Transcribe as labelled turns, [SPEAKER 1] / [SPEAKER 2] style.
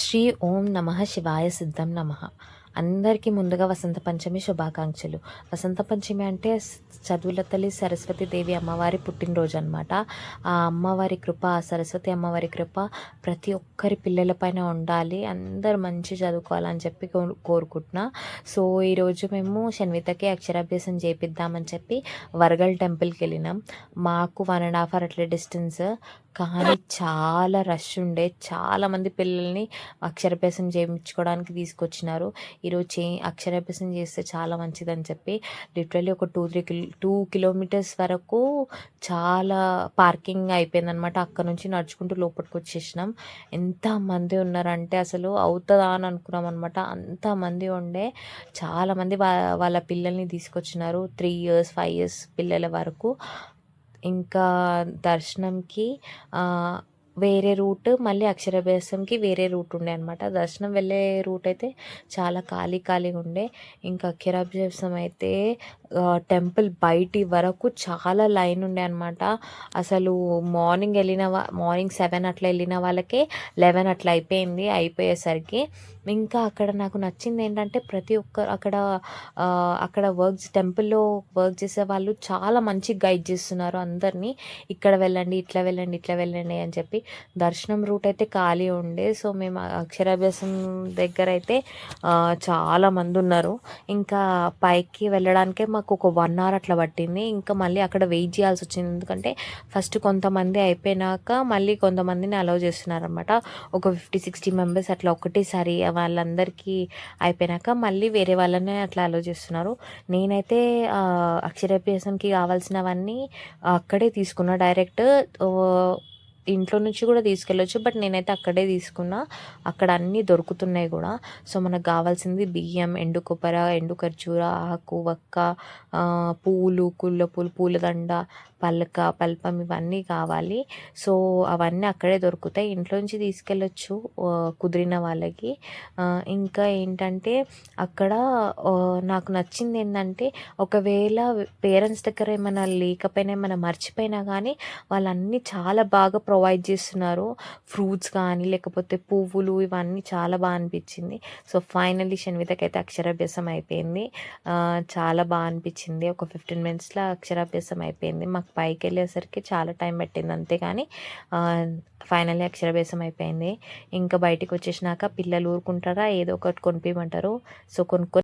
[SPEAKER 1] శ్రీ ఓం నమః శివాయ సిద్ధం నమః. అందరికీ ముందుగా వసంత పంచమి శుభాకాంక్షలు. వసంత పంచమి అంటే చదువుల తల్లి సరస్వతి దేవి అమ్మవారి పుట్టినరోజు అనమాట. ఆ అమ్మవారి కృప, ఆ సరస్వతి అమ్మవారి కృప ప్రతి ఒక్కరి పిల్లలపైన ఉండాలి. అందరూ మంచి చదువుకోవాలని చెప్పి కోరుకుంటున్నా. సో ఈరోజు మేము షన్వితకి అక్షరాభ్యాసం చేపిద్దామని చెప్పి వరగల్ టెంపుల్కి వెళ్ళినాం. మాకు 1.5 అవర్ అట్లా డిస్టెన్స్, కానీ చాలా రష్ ఉండే. చాలామంది పిల్లల్ని అక్షరాభ్యాసం చేయించుకోవడానికి తీసుకొచ్చినారు. ఈరోజు అక్షరాభ్యాసం చేస్తే చాలా మంచిదని చెప్పి లిటరల్లీ ఒక 2 కిలోమీటర్స్ వరకు చాలా పార్కింగ్ అయిపోయిందనమాట. అక్కడ నుంచి నడుచుకుంటూ లోపలికి వచ్చేసినాం. ఎంతమంది ఉన్నారంటే అసలు అవుతుందా అని అనుకున్నాం అనమాట. అంతమంది ఉండే. చాలామంది వాళ్ళ పిల్లల్ని తీసుకొచ్చినారు, 3 ఇయర్స్ 5 ఇయర్స్ పిల్లల వరకు. ఇంకా దర్శనంకి వేరే రూట్, మళ్ళీ అక్షరాభ్యాసంకి వేరే రూట్ ఉండే అనమాట. దర్శనం వెళ్ళే రూట్ అయితే చాలా ఖాళీగా ఉండే. ఇంకా అక్షరాభ్యాసం అయితే టెంపుల్ బయటి వరకు చాలా లైన్ ఉండే అనమాట. అసలు మార్నింగ్ 7 అట్లా వెళ్ళిన వాళ్ళకే 11 అట్లా అయిపోయేసరికి. ఇంకా అక్కడ నాకు నచ్చింది ఏంటంటే ప్రతి ఒక్కరు అక్కడ టెంపుల్లో వర్క్ చేసే వాళ్ళు చాలా మంచి గైడ్ చేస్తున్నారు అందరినీ. ఇక్కడ వెళ్ళండి, ఇట్లా వెళ్ళండి, ఇట్లా వెళ్ళండి అని చెప్పి. దర్శనం రూట్ అయితే ఖాళీ ఉండే. సో మేము అక్షరాభ్యాసం దగ్గర అయితే చాలామంది ఉన్నారు. ఇంకా పైకి వెళ్ళడానికే మాకు ఒక 1 అవర్ అట్లా పట్టింది. ఇంకా మళ్ళీ అక్కడ వెయిట్ చేయాల్సి వచ్చింది. ఎందుకంటే ఫస్ట్ కొంతమంది అయిపోయినాక మళ్ళీ కొంతమందిని అలౌ చేస్తున్నారనమాట. ఒక 50-60 మెంబర్స్ అట్లా ఒకటేసారి వాళ్ళందరికీ అయిపోయినాక మళ్ళీ వేరే వాళ్ళని అట్లా అలౌ చేస్తున్నారు. నేనైతే అక్షరాభ్యాసంకి కావాల్సినవన్నీ అక్కడే తీసుకున్నా. డైరెక్ట్ ఇంట్లో నుంచి కూడా తీసుకెళ్ళొచ్చు, బట్ నేనైతే అక్కడే తీసుకున్నా. అక్కడ అన్నీ దొరుకుతున్నాయి కూడా. సో మనకు కావాల్సింది బియ్యం, ఎండు కొబ్బరి, ఎండు ఖర్జూర, ఆకు వక్క, పూలు, కుళ్ళ పూలు, పూలదండ, పల్పం ఇవన్నీ కావాలి. సో అవన్నీ అక్కడే దొరుకుతాయి. ఇంట్లో నుంచి తీసుకెళ్ళొచ్చు కుదిరిన వాళ్ళకి. ఇంకా ఏంటంటే అక్కడ నాకు నచ్చింది ఏంటంటే, ఒకవేళ పేరెంట్స్ దగ్గర ఏమైనా లేకపోయినా, ఏమైనా మర్చిపోయినా కానీ వాళ్ళన్నీ చాలా బాగా ప్రొవైడ్ చేస్తున్నారు. ఫ్రూట్స్ కానీ లేకపోతే పువ్వులు, ఇవన్నీ చాలా బాగా అనిపించింది. సో ఫైనల్లీ షన్వితకి అయితే అక్షరాభ్యాసం అయిపోయింది. చాలా బాగా అనిపించింది. ఒక 15 మినిట్స్లో అక్షరాభ్యాసం అయిపోయింది. మాకు పైకి వెళ్ళేసరికి చాలా టైం పట్టింది, అంతేగాని ఫైనల్లీ అక్షరాభ్యాసం అయిపోయింది. ఇంకా బయటికి వచ్చేసినాక పిల్లలు ఊరుకుంటారా, ఏదో ఒకటి కొనిపించమంటారు. సో కొనుక్కొని